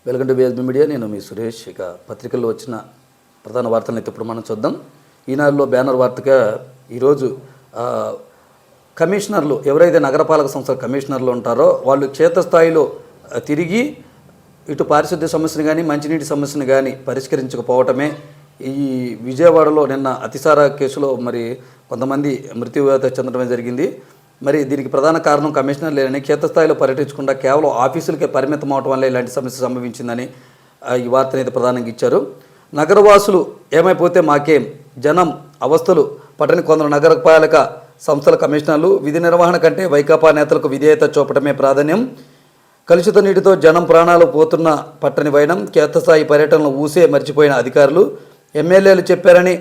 Welcome to విఎస్బీ media. నేను మీ సురేష్. ఇక పత్రికల్లో వచ్చిన ప్రధాన వార్తలను అయితే ఇప్పుడు మనం చూద్దాం. ఈనాడులో బ్యానర్ వార్తగా ఈరోజు కమిషనర్లు ఎవరైతే నగరపాలక సంస్థల కమిషనర్లు ఉంటారో వాళ్ళు క్షేత్రస్థాయిలో తిరిగి ఇటు పారిశుద్ధ్య సమస్యను కానీ మంచినీటి సమస్యను కానీ పరిష్కరించకపోవటమే ఈ విజయవాడలో నిన్న అతిసార కేసులో మరి కొంతమంది మృత్యువాత చెందడమే జరిగింది. మరి దీనికి ప్రధాన కారణం కమిషనర్ లేరని, క్షేత్రస్థాయిలో పర్యటించకుండా కేవలం ఆఫీసులకే పరిమితం అవటం వల్ల ఇలాంటి సమస్య సంభవించిందని ఈ వార్తను అయితే ప్రధానంగా ఇచ్చారు. నగరవాసులు ఏమైపోతే మాకేం, జనం అవస్థలు పట్టని కొందరు నగరపాలక సంస్థల కమిషనర్లు విధి నిర్వహణ కంటే వైకాపా నేతలకు విధేయత చూపటమే ప్రాధాన్యం. కలుషిత నీటితో జనం ప్రాణాలు పోతున్న పట్టని వైనం, క్షేత్రస్థాయి పర్యటనలు ఊసే మర్చిపోయిన అధికారులు, ఎమ్మెల్యేలు చెప్పారని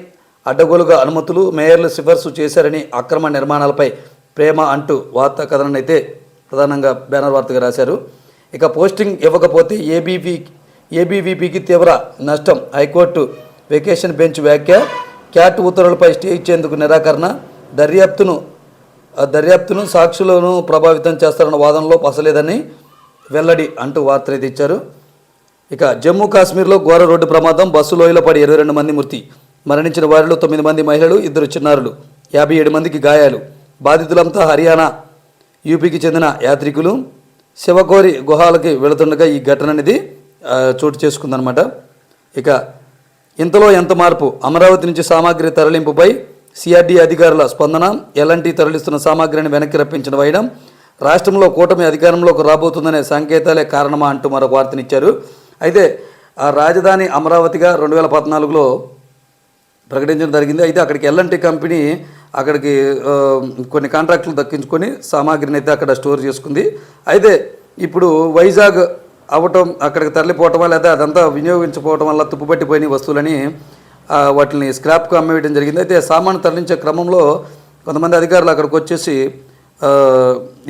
అడ్డగోలుగా అనుమతులు, మేయర్లు సిఫార్సు చేశారని అక్రమ నిర్మాణాలపై ప్రేమ అంటూ వార్తా కథనాన్ని అయితే ప్రధానంగా బ్యానర్ వార్తగా రాశారు. ఇక పోస్టింగ్ ఇవ్వకపోతే ఏబీవీపీకి తీవ్ర నష్టం, హైకోర్టు వెకేషన్ బెంచ్ వ్యాఖ్య, క్యాట్ ఉత్తర్వులపై స్టే ఇచ్చేందుకు నిరాకరణ, దర్యాప్తును సాక్షులను ప్రభావితం చేస్తారన్న వాదనలో పసలేదని వెల్లడి అంటూ వార్తలు అయితే ఇచ్చారు. ఇక జమ్మూ కాశ్మీర్లో ఘోర రోడ్డు ప్రమాదం, బస్సు లోయలో పడి 22 మంది మృతి, మరణించిన వారిలో 9 మంది మహిళలు, 2 చిన్నారులు, 57 మందికి గాయాలు. బాధితులంతా హర్యానా, యూపీకి చెందిన యాత్రికులు. శివకోరి గుహాలకి వెళుతుండగా ఈ ఘటన అనేది చోటు చేసుకుందనమాట. ఇక ఇంతలో ఎంత మార్పు, అమరావతి నుంచి సామాగ్రి తరలింపుపై సిఆర్డీ అధికారుల స్పందన, ఎల్ఎన్టీ తరలిస్తున్న సామాగ్రిని వెనక్కి రప్పించిన వైనం, రాష్ట్రంలో కూటమి అధికారంలోకి రాబోతుందనే సంకేతాలే కారణమా అంటూ మరొక వార్తనిచ్చారు. అయితే ఆ రాజధాని అమరావతిగా 2014లో ప్రకటించడం జరిగింది. అయితే అక్కడికి ఎల్ఎన్టీ కంపెనీ అక్కడికి కొన్ని కాంట్రాక్టులు దక్కించుకొని సామాగ్రిని అయితే అక్కడ స్టోర్ చేసుకుంది. అయితే ఇప్పుడు వైజాగ్ అవ్వటం, అక్కడికి తరలిపోవటం వల్ల అయితే అదంతా వినియోగించకపోవటం వల్ల తుప్పుపట్టిపోయిన వస్తువులని వాటిని స్క్రాప్కు అమ్మేయడం జరిగింది. అయితే సామాను తరలించే క్రమంలో కొంతమంది అధికారులు అక్కడికి వచ్చేసి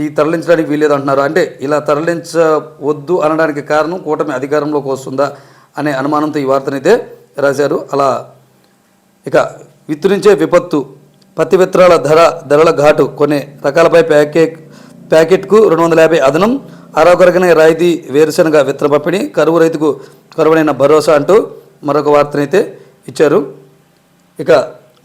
ఈ తరలించడానికి వీల్లేదు అంటున్నారు. అంటే ఇలా తరలించవద్దు అనడానికి కారణం కూటమి అధికారంలోకి వస్తుందా అనే అనుమానంతో ఈ వార్తనైతే రాశారు. అలా ఇక విత్తునించే విపత్తు, పత్తి విత్తనాల ధరల ఘాటు, కొన్ని రకాలపై ప్యాకెట్కు 250 అదనం, ఆరోగ్యకరమైన రాయితీ వేరుశనగ విత్తన పంపిణీ, కరువు రైతుకు కరువునైన భరోసా అంటూ మరొక వార్తనైతే ఇచ్చారు. ఇక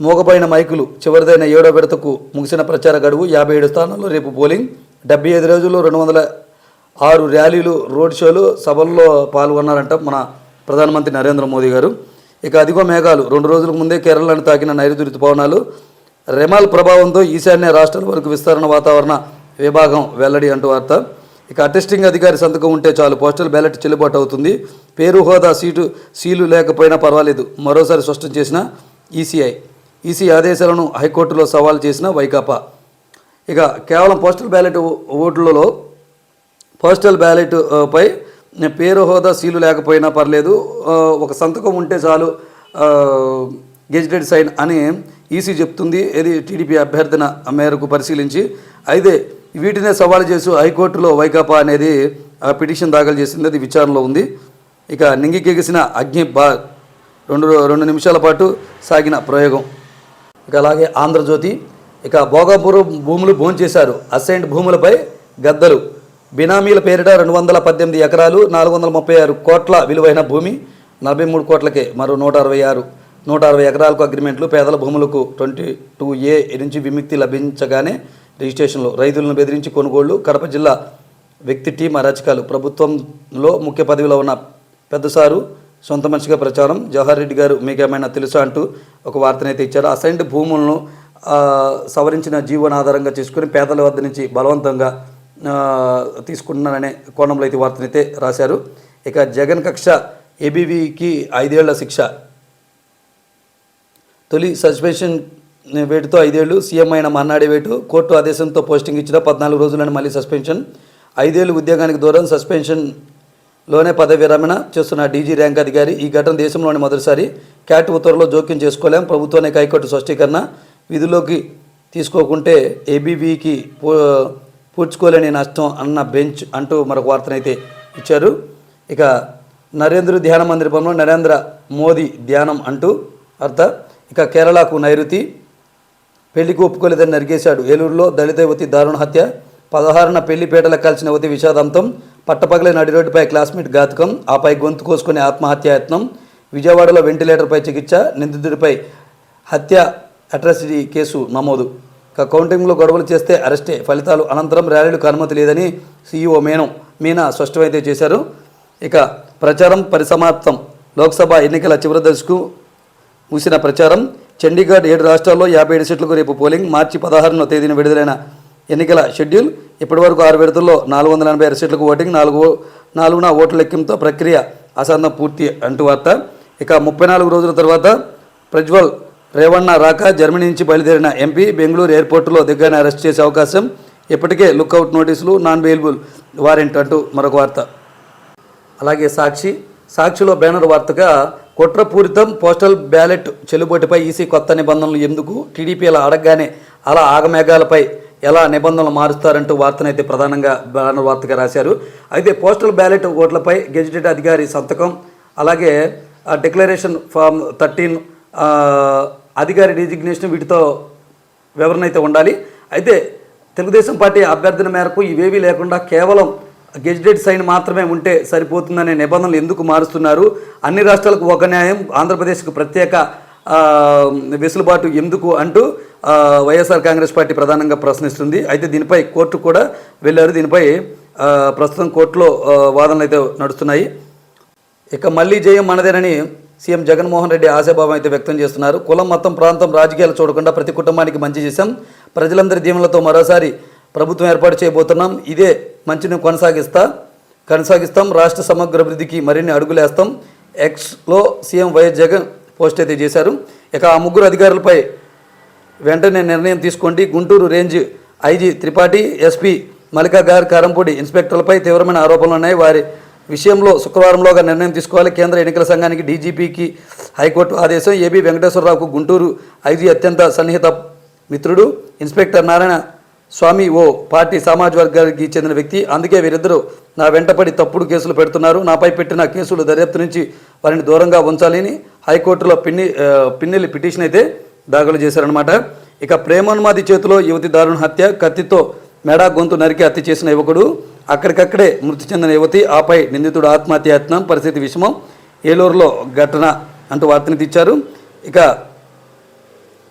మోగపోయిన మైకులు, చివరిదైన 7వ విడతకు ముగిసిన ప్రచార గడువు, 57 స్థానాల్లో రేపు పోలింగ్, 75 రోజుల్లో 206 ర్యాలీలు, రోడ్ షోలు, సభల్లో పాల్గొన్నారంట మన ప్రధానమంత్రి నరేంద్ర మోదీ గారు. ఇక అదిగో మేఘాలు, 2 రోజులకు ముందే కేరళను తాకిన నైరుతి రుతుపవనాలు, రెమాల్ ప్రభావంతో ఈశాన్య రాష్ట్రాల వరకు విస్తరణ, వాతావరణ విభాగం వెల్లడి అంటూ వార్త. ఇక అటెస్టింగ్ అధికారి సంతకం ఉంటే చాలు, పోస్టల్ బ్యాలెట్ చెల్లుబాటు అవుతుంది, పేరు హోదా సీలు లేకపోయినా పర్వాలేదు మరోసారి స్పష్టం చేసిన ఈసీ ఆదేశాలను హైకోర్టులో సవాల్ చేసిన వైకాపా. ఇక కేవలం పోస్టల్ బ్యాలెట్ ఓట్లలో పోస్టల్ బ్యాలెట్ పై పేరు హోదా సీలు లేకపోయినా పర్లేదు, ఒక సంతకం ఉంటే చాలు గెజిటెడ్ సైన్ అని ఈసీ చెప్తుంది. ఇది టీడీపీ అభ్యర్థన మేరకు పరిశీలించి, అయితే వీటినే సవాలు చేస్తూ హైకోర్టులో వైకాపా అనేది పిటిషన్ దాఖలు చేసింది. అది విచారణలో ఉంది. ఇక నింగికెగిసిన అగ్ని 2 నిమిషాల పాటు సాగిన ప్రయోగం. ఇక అలాగే ఆంధ్రజ్యోతి, ఇక భోగాపురం భూములు భోంచేశారు, అసైన్డ్ భూములపై గద్దలు, బినామీల పేరిట 218 ఎకరాలు, 436 కోట్ల విలువైన భూమి, 43 కోట్లకే మరో 160 ఎకరాలకు అగ్రిమెంట్లు, పేదల భూములకు 22A నుంచి విముక్తి లభించగానే రిజిస్ట్రేషన్లు, రైతులను బెదిరించి కొనుగోళ్లు, కడప జిల్లా వ్యక్తి టీం అరాచకాలు, ప్రభుత్వంలో ముఖ్య పదవిలో ఉన్న పెద్దసారు సొంత మనిషిగా ప్రచారం, జవహర్ రెడ్డి గారు మీకేమైనా తెలుసా అంటూ ఒక వార్తనైతే ఇచ్చారు. అసైన్డ్ భూములను సవరించిన జీవోను ఆధారంగా చేసుకుని పేదల వద్ద నుంచి బలవంతంగా తీసుకుంటున్నారనే కోణంలో అయితే వార్తనైతే రాశారు. ఇక జగన్ కక్ష, ఏబీవీకి 5 ఏళ్ల శిక్ష, తొలి సస్పెన్షన్ వేటుతో 5 ఏళ్లు, సీఎం అయిన మన్నాడే వేటు, కోర్టు ఆదేశంతో పోస్టింగ్ ఇచ్చిన 14 రోజులని మళ్ళీ సస్పెన్షన్, 5 ఏళ్లు ఉద్యోగానికి దూరం, సస్పెన్షన్లోనే పదవి విరమణ చేస్తున్న డీజీ ర్యాంక్ అధికారి. ఈ ఘటన దేశంలోని మొదటిసారి, క్యాట్ ఉత్తర్వులో జోక్యం చేసుకోలేం, ప్రభుత్వానికి హైకోర్టు స్పష్టీకరణ, విధుల్లోకి తీసుకోకుంటే ఏబీవీకి పూడ్చుకోలేని నష్టం అన్న బెంచ్ అంటూ మరొక వార్తనైతే ఇచ్చారు. ఇక నరేంద్ర ధ్యాన మందిరంలో నరేంద్ర మోదీ ధ్యానం అంటూ అర్థ. ఇక కేరళకు నైరుతి, పెళ్లికి ఒప్పుకోలేదని నరికేశాడు, ఏలూరులో దళిత యువతి దారుణ హత్య, 16న పెళ్లిపేటలకు కలిసిన యువతి విషాదాంతం, పట్టపగలే నడి రోడ్డుపై క్లాస్మేట్ ఘాతుకం, ఆపై గొంతు కోసుకునే ఆత్మహత్యాయత్నం. విజయవాడలో వెంటిలేటర్పై చికిత్స, నిందితుడిపై హత్య అట్రాసిటీ కేసు నమోదు. కౌంటింగ్లో గొడవలు చేస్తే అరెస్టే, ఫలితాలు అనంతరం ర్యాలీలకు అనుమతి లేదని సీఈఓ మీనా స్పష్టమైతే చేశారు. ఇక ప్రచారం పరిసమాప్తం. లోక్సభ ఎన్నికల చివరి దశకు ముగిసిన ప్రచారం. చండీగఢ్ 7 రాష్ట్రాల్లో 57 సీట్లకు రేపు పోలింగ్. మార్చి 16వ తేదీన విడుదలైన ఎన్నికల షెడ్యూల్. ఇప్పటివరకు 6 విడతల్లో 486 సీట్లకు ఓటింగ్. 4న ఓట్ల లెక్కింపుతో ప్రక్రియ అసందం పూర్తి అంటూ వార్త. ఇక 34 రోజుల తర్వాత ప్రజ్వల్ రేవణ్ణ రాక. జర్మనీ నుంచి బయలుదేరిన ఎంపీ బెంగళూరు ఎయిర్పోర్టులో దిగ్గానే అరెస్ట్ చేసే అవకాశం. ఇప్పటికే లుక్అవుట్ నోటీసులు, నాన్ బెయిలబుల్ వారెంట్ అంటూ మరొక వార్త. అలాగే సాక్షిలో బ్యానర్ వార్తగా కుట్రపూరితం పోస్టల్ బ్యాలెట్ చెల్లుబాటుపై ఈసీ కొత్త నిబంధనలు ఎందుకు, టీడీపీల అడగగానే అలా ఆగమేఘాలపై ఎలా నిబంధనలు మారుస్తారంటూ వార్తనైతే ప్రధానంగా బ్యానర్ వార్తగా రాశారు. అయితే పోస్టల్ బ్యాలెట్ ఓట్లపై గెజిటెడ్ అధికారి సంతకం, అలాగే డిక్లరేషన్ ఫామ్ 13 అధికారి డిజిగ్నేషన్, వీటితో వివరణ అయితే ఉండాలి. అయితే తెలుగుదేశం పార్టీ అభ్యర్థన మేరకు ఇవేవీ లేకుండా కేవలం గెజిటెడ్ సైన్ మాత్రమే ఉంటే సరిపోతుందనే నిబంధనలు ఎందుకు మారుస్తున్నారు? అన్ని రాష్ట్రాలకు ఒక న్యాయం, ఆంధ్రప్రదేశ్కు ప్రత్యేక వెసులుబాటు ఎందుకు అంటూ వైఎస్ఆర్ కాంగ్రెస్ పార్టీ ప్రధానంగా ప్రశ్నిస్తుంది. అయితే దీనిపై కోర్టు కూడా వెళ్ళారు. దీనిపై ప్రస్తుతం కోర్టులో వాదనలు అయితే నడుస్తున్నాయి. ఇక మళ్ళీ జయం మనదేనని సీఎం జగన్మోహన్ రెడ్డి ఆశాభావం అయితే వ్యక్తం చేస్తున్నారు. కులం, మతం, ప్రాంతం, రాజకీయాలు చూడకుండా ప్రతి కుటుంబానికి మంచి చేశాం. ప్రజలందరి దీవెనలతో మరోసారి ప్రభుత్వం ఏర్పాటు చేయబోతున్నాం. ఇదే మంచిని కొనసాగిస్తాం. రాష్ట్ర సమగ్ర అభివృద్ధికి మరిన్ని అడుగులేస్తాం. ఎక్స్లో సీఎం వైఎస్ జగన్ పోస్ట్ అయితే చేశారు. ఇక ఆ ముగ్గురు అధికారులపై వెంటనే నిర్ణయం తీసుకోండి. Guntur range IG Tripathi, SP Mallika గారు, కారంపూడి ఇన్స్పెక్టర్లపై తీవ్రమైన ఆరోపణలు ఉన్నాయి. వారి విషయంలో శుక్రవారంలోగా నిర్ణయం తీసుకోవాలి. కేంద్ర ఎన్నికల సంఘానికి డీజీపీకి హైకోర్టు ఆదేశం. ఏబీ వెంకటేశ్వరరావుకు గుంటూరు ఐజీ అత్యంత సన్నిహిత మిత్రుడు. ఇన్స్పెక్టర్ నారాయణ స్వామి ఓ పార్టీ సామాజిక వర్గానికి చెందిన వ్యక్తి. అందుకే వీరిద్దరూ నా వెంటపడి తప్పుడు కేసులు పెడుతున్నారు. నాపై పెట్టిన కేసులు దర్యాప్తు నుంచి వారిని దూరంగా ఉంచాలని హైకోర్టులో పిన్నెల్లి పిటిషన్ అయితే దాఖలు చేశారనమాట. ఇక ప్రేమోన్మాది చేతిలో యువతి దారుణ హత్య. కత్తితో మెడ గొంతు నరికి హత్య చేసిన యువకుడు, అక్కడికక్కడే మృతి చెందిన యువతి, ఆపై నిందితుడు ఆత్మహత్యాయత్నం, పరిస్థితి విషమం. ఏలూరులో ఘటన అంటూ వార్తని తెచ్చారు. ఇక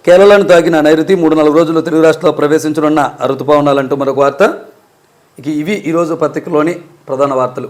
కేరళను తాగిన నైరుతి 3-4 రోజులు తెలుగు రాష్ట్రాల్లో ప్రవేశించనున్న ఋతుపవనాలంటూ మరొక వార్త. ఇక ఇవి ఈరోజు పత్రికలోని ప్రధాన వార్తలు.